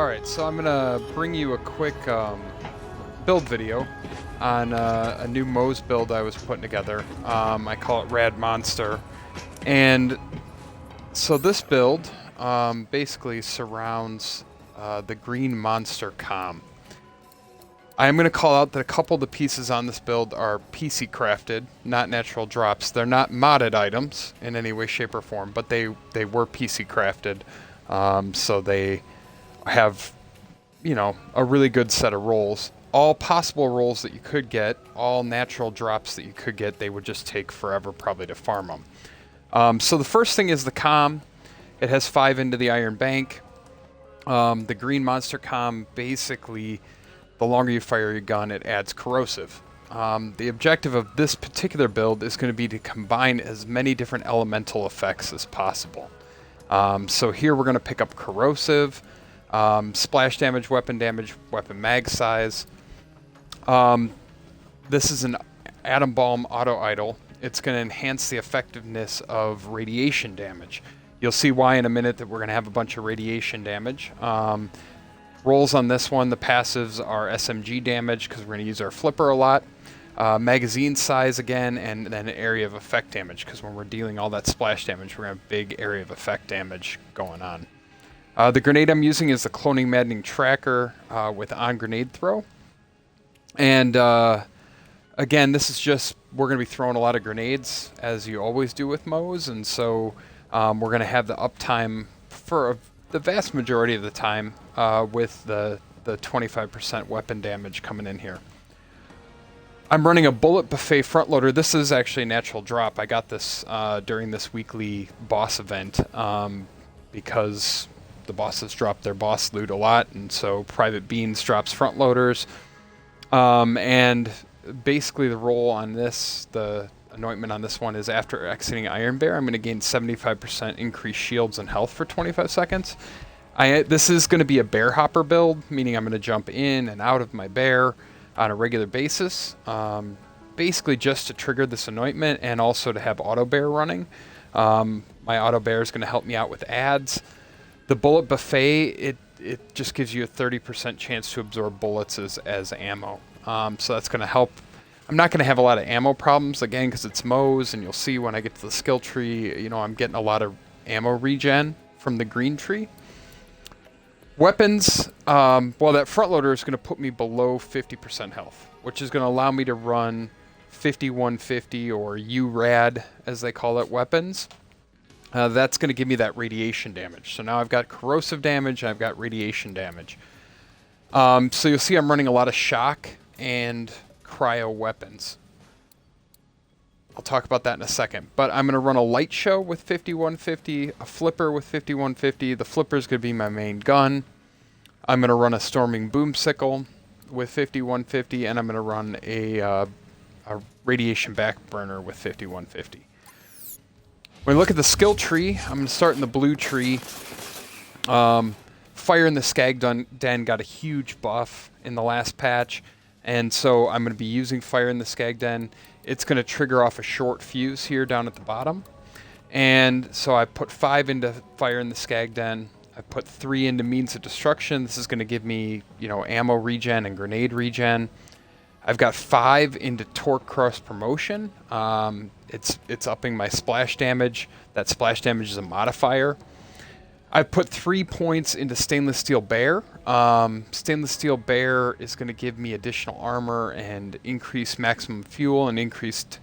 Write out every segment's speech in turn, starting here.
Alright, so I'm gonna bring you a quick build video on a new Moze build I was putting together. I call it Rad Monster. And so this build basically surrounds the green monster comm. I'm going to call out that a couple of the pieces on this build are PC crafted, not natural drops. They're not modded items in any way, shape, or form, but they were PC crafted. So they have, you know, a really good set of rolls. All possible rolls that you could get, all natural drops that you could get, they would just take forever probably to farm them. So the first thing is the comm. It has 5 into the iron bank. The green monster comm, basically, the longer you fire your gun, it adds corrosive. The objective of this particular build is going to be to combine as many different elemental effects as possible. So here we're going to pick up corrosive, splash damage, weapon mag size. This is an Atom Bomb Otto Idol. It's going to enhance the effectiveness of radiation damage. You'll see why in a minute that we're going to have a bunch of radiation damage. Rolls on this one, the passives are SMG damage because we're going to use our flipper a lot. Magazine size again, and then an area of effect damage because when we're dealing all that splash damage, we're going to have big area of effect damage going on. The grenade I'm using is the Cloning Maddening Tracker with on grenade throw. And again, this is just, we're going to be throwing a lot of grenades as you always do with Moze, and so we're going to have the uptime for the vast majority of the time with the 25% weapon damage coming in here. I'm running a bullet buffet front loader. This is actually a natural drop. I got this during this weekly boss event because the bosses drop their boss loot a lot, and so Private Beans drops front loaders. And basically the roll on this, the anointment on this one is after exiting Iron Bear, I'm going to gain 75% increased shields and health for 25 seconds. This is going to be a bear hopper build, meaning I'm going to jump in and out of my bear on a regular basis, basically just to trigger this anointment and also to have auto bear running. My auto bear is going to help me out with ads. The bullet buffet, it just gives you a 30% chance to absorb bullets as ammo. So that's going to help. I'm not going to have a lot of ammo problems, again, because it's Moze, and you'll see when I get to the skill tree, you know, I'm getting a lot of ammo regen from the green tree. Weapons, well, that front loader is going to put me below 50% health, which is going to allow me to run 5150 or URAD, as they call it, weapons. That's going to give me that radiation damage. So now I've got corrosive damage, I've got radiation damage. So you'll see I'm running a lot of shock and cryo weapons. I'll talk about that in a second. But I'm going to run a light show with 5150, a flipper with 5150. The flipper is going to be my main gun. I'm going to run a storming boomsicle with 5150, and I'm going to run a radiation backburner with 5150. When we look at the skill tree, I'm going to start in the blue tree. Fire in the Skag Den got a huge buff in the last patch, and so I'm going to be using Fire in the Skag Den. It's going to trigger off a short fuse here down at the bottom. And so I put 5 into Fire in the Skag Den. I put 3 into Means of Destruction. This is going to give me, you know, ammo regen and grenade regen. I've got 5 into Torque Cross Promotion. It's upping my splash damage. That splash damage is a modifier. I put 3 points into Stainless Steel Bear. Stainless Steel Bear is going to give me additional armor and increased maximum fuel and increased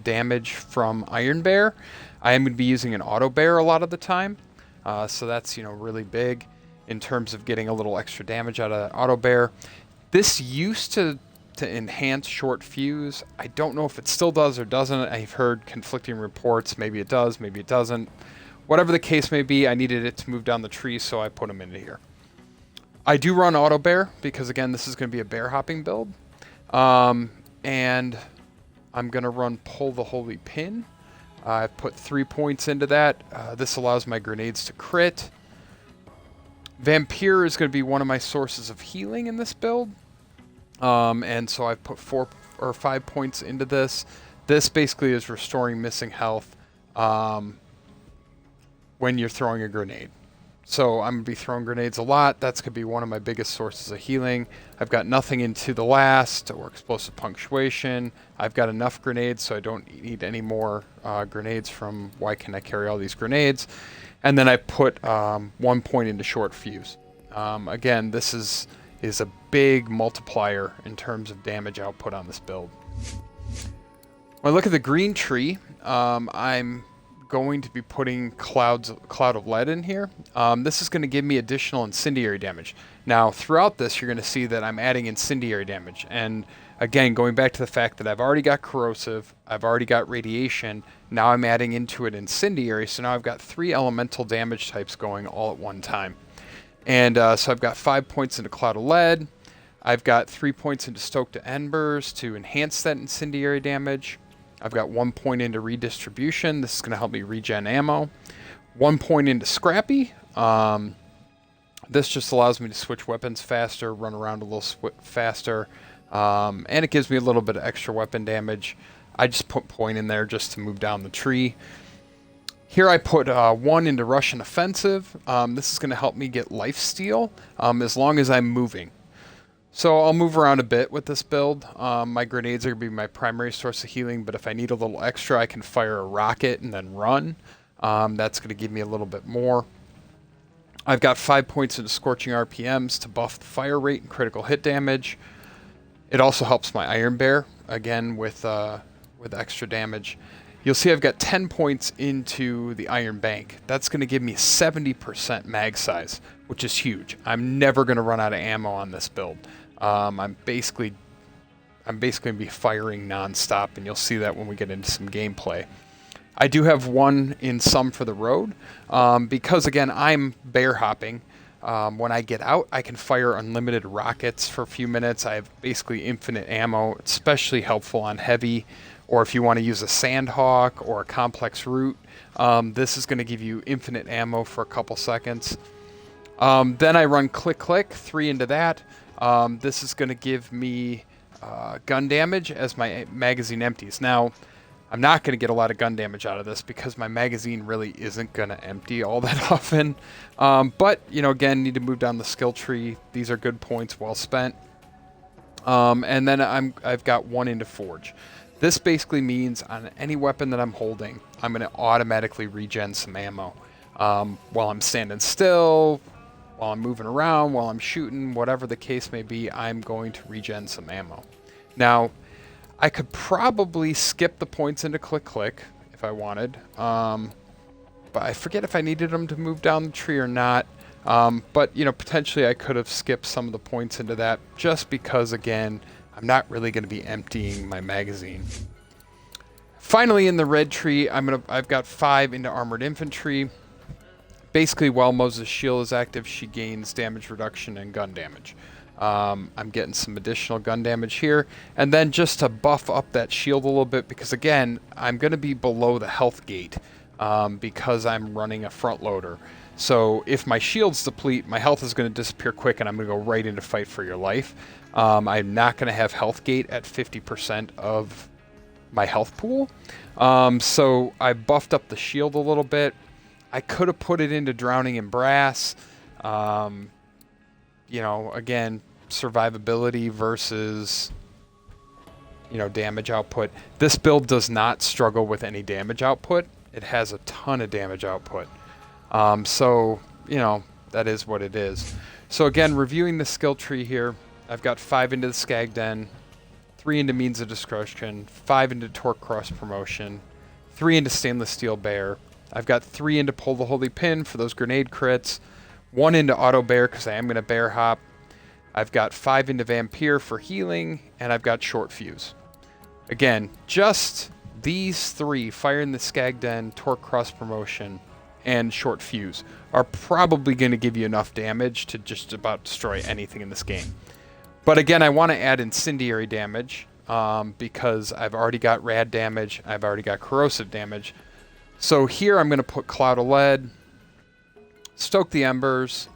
damage from Iron Bear. I am going to be using an Auto Bear a lot of the time, so that's, you know, really big in terms of getting a little extra damage out of that Auto Bear. This used to enhance short fuse. I don't know if it still does or doesn't. I've heard conflicting reports. Maybe it does, maybe it doesn't. Whatever the case may be, I needed it to move down the tree, so I put them into here. I do run auto bear because, again, this is going to be a bear hopping build. And I'm going to run pull the holy pin. I put 3 points into that. This allows my grenades to crit. Vampire is going to be one of my sources of healing in this build. And so I've put 4 or 5 points into this. This basically is restoring missing health when you're throwing a grenade. So I'm going to be throwing grenades a lot. That's going to be one of my biggest sources of healing. I've got nothing into the last or explosive punctuation. I've got enough grenades, so I don't need any more grenades from why can I carry all these grenades. And then I put 1 point into short fuse. Again, this is a big multiplier in terms of damage output on this build. When I look at the green tree, I'm going to be putting cloud of lead in here. This is going to give me additional incendiary damage. Now throughout this you're going to see that I'm adding incendiary damage, and again going back to the fact that I've already got corrosive, I've already got radiation, now I'm adding into it incendiary, so now I've got 3 elemental damage types going all at one time. And so I've got 5 points into cloud of lead, I've got 3 points into stoked embers to enhance that incendiary damage. I've got 1 point into redistribution. This is going to help me regen ammo. 1 point into scrappy. This just allows me to switch weapons faster, run around a little faster, and it gives me a little bit of extra weapon damage. I just put point in there just to move down the tree. Here I put 1 into Russian offensive. This is going to help me get lifesteal as long as I'm moving. So I'll move around a bit with this build. My grenades are going to be my primary source of healing, but if I need a little extra, I can fire a rocket and then run. That's going to give me a little bit more. I've got 5 points into scorching RPMs to buff the fire rate and critical hit damage. It also helps my Iron Bear, again with extra damage. You'll see I've got 10 points into the Iron Bank. That's going to give me 70% mag size, which is huge. I'm never going to run out of ammo on this build. I'm basically going to be firing non-stop, and you'll see that when we get into some gameplay. I do have 1 in some for the road, because again, I'm bear hopping. When I get out, I can fire unlimited rockets for a few minutes. I have basically infinite ammo. It's especially helpful on heavy, or if you want to use a Sandhawk or a complex route. This is going to give you infinite ammo for a couple seconds. Then I run click click, 3 into that. This is going to give me gun damage as my magazine empties. Now, I'm not going to get a lot of gun damage out of this because my magazine really isn't going to empty all that often. But, you know, again, need to move down the skill tree. These are good points, well spent. And then I've got 1 into forge. This basically means on any weapon that I'm holding, I'm going to automatically regen some ammo. While I'm standing still, while I'm moving around, while I'm shooting, whatever the case may be, I'm going to regen some ammo. Now, I could probably skip the points into click click if I wanted, but I forget if I needed them to move down the tree or not. But you know, potentially I could have skipped some of the points into that just because, again, I'm not really going to be emptying my magazine. Finally, in the red tree, I've got 5 into armored infantry. Basically, while Moze's shield is active, she gains damage reduction and gun damage. I'm getting some additional gun damage here. And then just to buff up that shield a little bit, because again, I'm going to be below the health gate because I'm running a front loader. So if my shields deplete, my health is going to disappear quick and I'm going to go right into fight for your life. I'm not going to have health gate at 50% of my health pool. So I buffed up the shield a little bit. I could have put it into drowning in brass. You know, again, survivability versus, you know, damage output. This build does not struggle with any damage output. It has a ton of damage output. So, you know, that is what it is. So again, reviewing the skill tree here, I've got 5 into the Skag Den, 3 into Means of Discretion, 5 into Torque Cross Promotion, 3 into Stainless Steel Bear. I've got 3 into Pull the Holy Pin for those grenade crits, 1 into Auto Bear because I am going to bear hop. I've got 5 into Vampire for healing, and I've got Short Fuse. Again, just these 3, Fire in the Skag Den, Torque Cross Promotion, and Short Fuse, are probably going to give you enough damage to just about destroy anything in this game. But again, I want to add incendiary damage because I've already got rad damage, I've already got corrosive damage. So here I'm going to put Cloud of Lead, Stoke the Embers,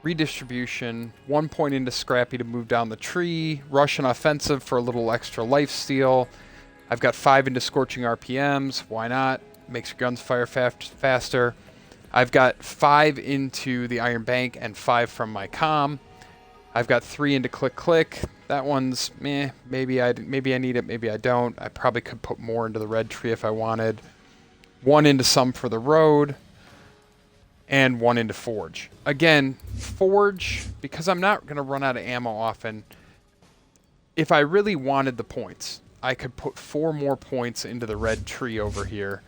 Redistribution, 1 point into Scrappy to move down the tree, Russian Offensive for a little extra life steal. I've got 5 into Scorching RPMs, why not? Makes your guns fire faster. I've got 5 into the Iron Bank and 5 from my comm. I've got 3 into Click Click. That one's meh. Maybe I need it, maybe I don't. I probably could put more into the red tree if I wanted. 1 into some for the road. And 1 into Forge. Again, Forge, because I'm not going to run out of ammo often, if I really wanted the points, I could put 4 more points into the red tree over here,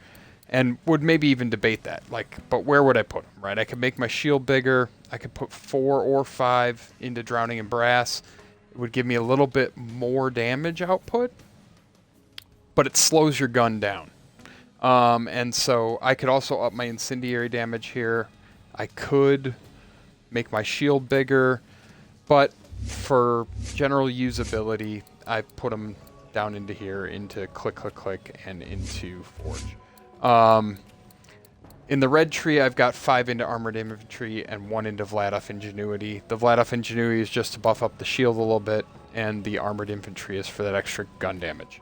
and would maybe even debate that. Like, but where would I put them, right? I could make my shield bigger. I could put 4 or 5 into Drowning in Brass. It would give me a little bit more damage output, but it slows your gun down. And so I could also up my incendiary damage here. I could make my shield bigger, but for general usability, I put them down into here, into Click, Click, Click, and into Forge. In the red tree, I've got 5 into Armored Infantry and 1 into Vladoff Ingenuity. The Vladoff Ingenuity is just to buff up the shield a little bit, and the Armored Infantry is for that extra gun damage.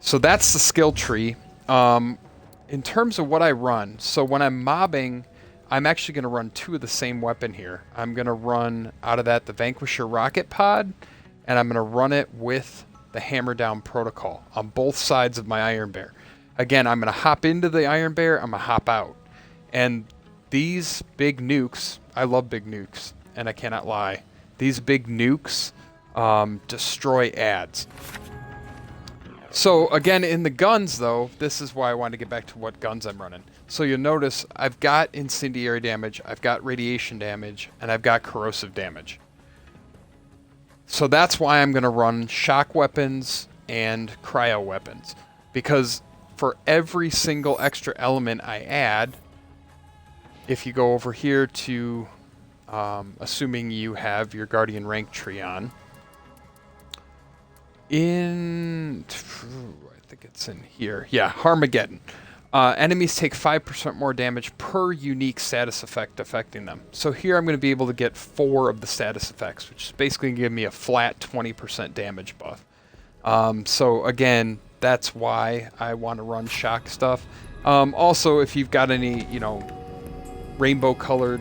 So that's the skill tree. In terms of what I run, so when I'm mobbing, I'm actually going to run 2 of the same weapon here. I'm going to run out of that the Vanquisher Rocket Pod, and I'm going to run it with the Hammer Down Protocol on both sides of my Iron Bear. Again, I'm going to hop into the Iron Bear, I'm going to hop out. And these big nukes, I love big nukes, and I cannot lie. These big nukes destroy ads. So again, in the guns though, this is why I wanted to get back to what guns I'm running. So you'll notice I've got incendiary damage, I've got radiation damage, and I've got corrosive damage. So that's why I'm going to run shock weapons and cryo weapons. Because for every single extra element I add, if you go over here to, assuming you have your Guardian rank tree on, I think it's in here. Yeah, Harmageddon. Enemies take 5% more damage per unique status effect affecting them. So here I'm going to be able to get 4 of the status effects, which is basically going to give me a flat 20% damage buff. So again, that's why I want to run shock stuff. Also, if you've got any, rainbow colored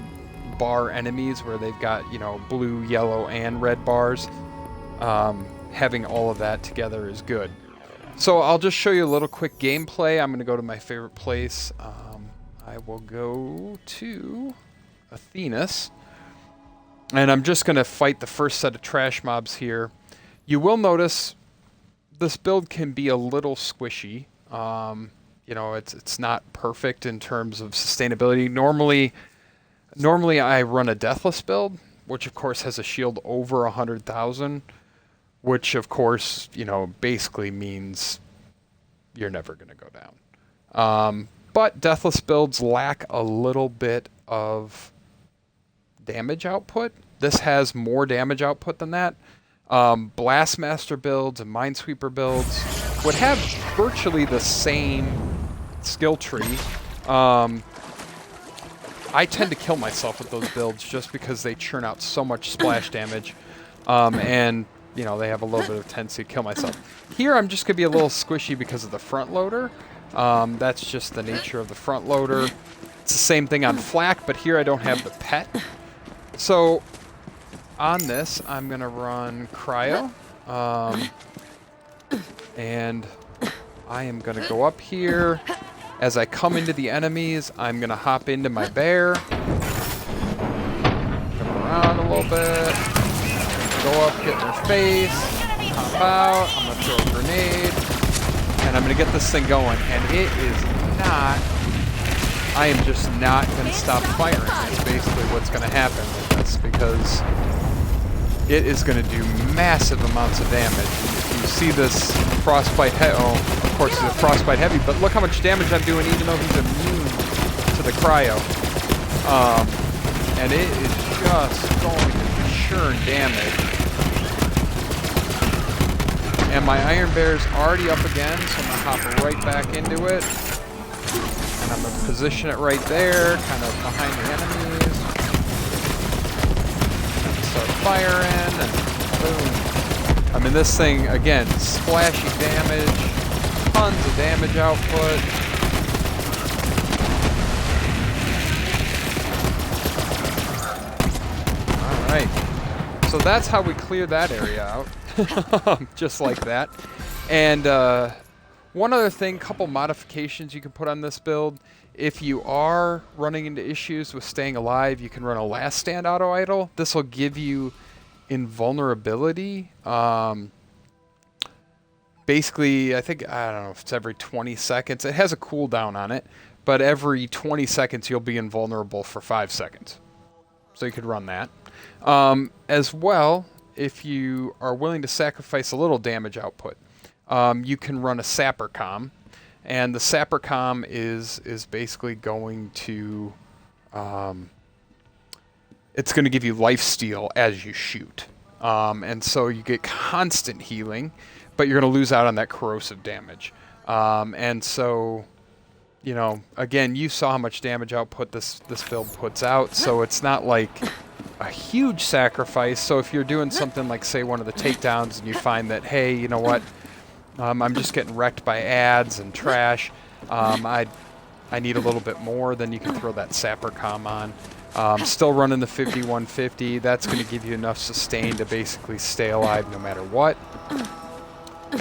bar enemies where they've got, blue, yellow, and red bars, having all of that together is good. So I'll just show you a little quick gameplay. I'm going to go to my favorite place. I will go to Athenas, and I'm just going to fight the first set of trash mobs here. You will notice this build can be a little squishy. It's not perfect in terms of sustainability. Normally I run a deathless build, which of course has a shield over 100,000. Which, of course, basically means you're never going to go down. But Deathless builds lack a little bit of damage output. This has more damage output than that. Blastmaster builds and Minesweeper builds would have virtually the same skill tree. I tend to kill myself with those builds just because they churn out so much splash damage. And they have a little bit of tendency to kill myself. Here, I'm just going to be a little squishy because of the front loader. That's just the nature of the front loader. It's the same thing on Flak, but here I don't have the pet. So, on this, I'm going to run cryo. And I am going to go up here. As I come into the enemies, I'm going to hop into my bear. Come around a little bit. Go up, get in their face, hop out, I'm going to throw a grenade, and I'm going to get this thing going, and it is not, I am just not going to stop firing, is basically what's going to happen with this, because it is going to do massive amounts of damage. You see this frostbite, of course it's a frostbite heavy, but look how much damage I'm doing even though he's immune to the cryo. And it is just going to churn damage. And my Iron Bear's already up again, so I'm going to hop right back into it. And I'm going to position it right there, kind of behind the enemies. And start firing, and boom. I mean, this thing, again, splashy damage, tons of damage output. right. So that's how we clear that area out. Just like that. And one other thing, couple modifications you can put on this build. If you are running into issues with staying alive, you can run a last stand Otto Idol. This will give you invulnerability. Basically, I don't know if it's every 20 seconds. It has a cooldown on it, but every 20 seconds you'll be invulnerable for 5 seconds. So you could run that. As well, if you are willing to sacrifice a little damage output, you can run a sapper comm. And the sapper comm is basically going to, it's going to give you lifesteal as you shoot. And so you get constant healing, but you're going to lose out on that corrosive damage. And so, you know, again, you saw how much damage output this build puts out, so it's not like a huge sacrifice. So if you're doing something like, say, one of the takedowns, and you find that, hey, you know what, I'm just getting wrecked by ads and trash, I need a little bit more, then you can throw that sapper comm on. Still running the 5150. That's going to give you enough sustain to basically stay alive no matter what.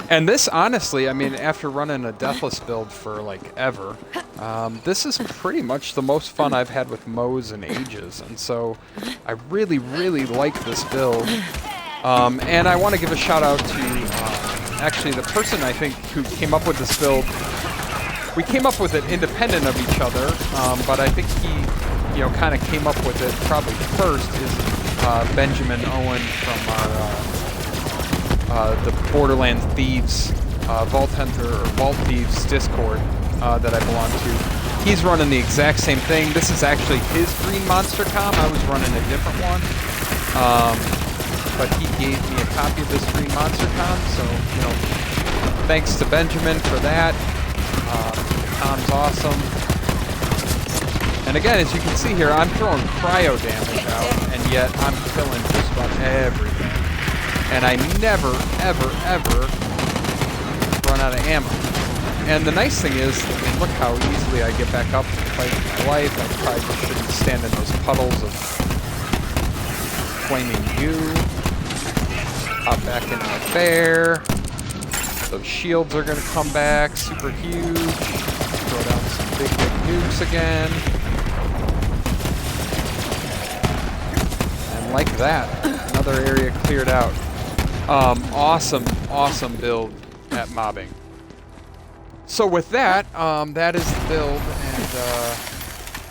And this, honestly, I mean, after running a deathless build for, like, ever, this is pretty much the most fun I've had with Moze in ages. And so I really, really like this build. And I want to give a shout out to actually the person, I think, who came up with this build. We came up with it independent of each other, but I think he, you know, kind of came up with it probably first, is Benjamin Owen from our the Borderlands Thieves Vault Hunter or Vault Thieves Discord that I belong to. He's running the exact same thing. This is actually his Green Monster comm. I was running a different one. But he gave me a copy of this Green Monster comm, so, you know, thanks to Benjamin for that. Comm's awesome. And again, as you can see here, I'm throwing cryo damage out, and yet I'm killing just about everything. And I never, ever, ever run out of ammo. And the nice thing is, look how easily I get back up and fight for my life. I probably just shouldn't stand in those puddles of flaming goo. Hop back into my bear. Those shields are going to come back, super huge. Throw down some big nukes again. And like that, another area cleared out. Awesome, awesome build at mobbing. So with that, that is the build, and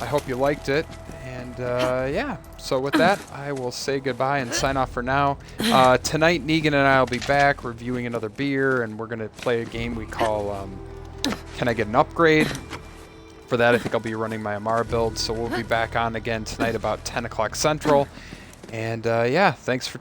I hope you liked it. And yeah, so with that, I will say goodbye and sign off for now. Tonight, Negan and I will be back reviewing another beer, and we're going to play a game we call Can I Get an Upgrade? For that, I think I'll be running my Amara build, so we'll be back on again tonight about 10 o'clock Central. And yeah, thanks for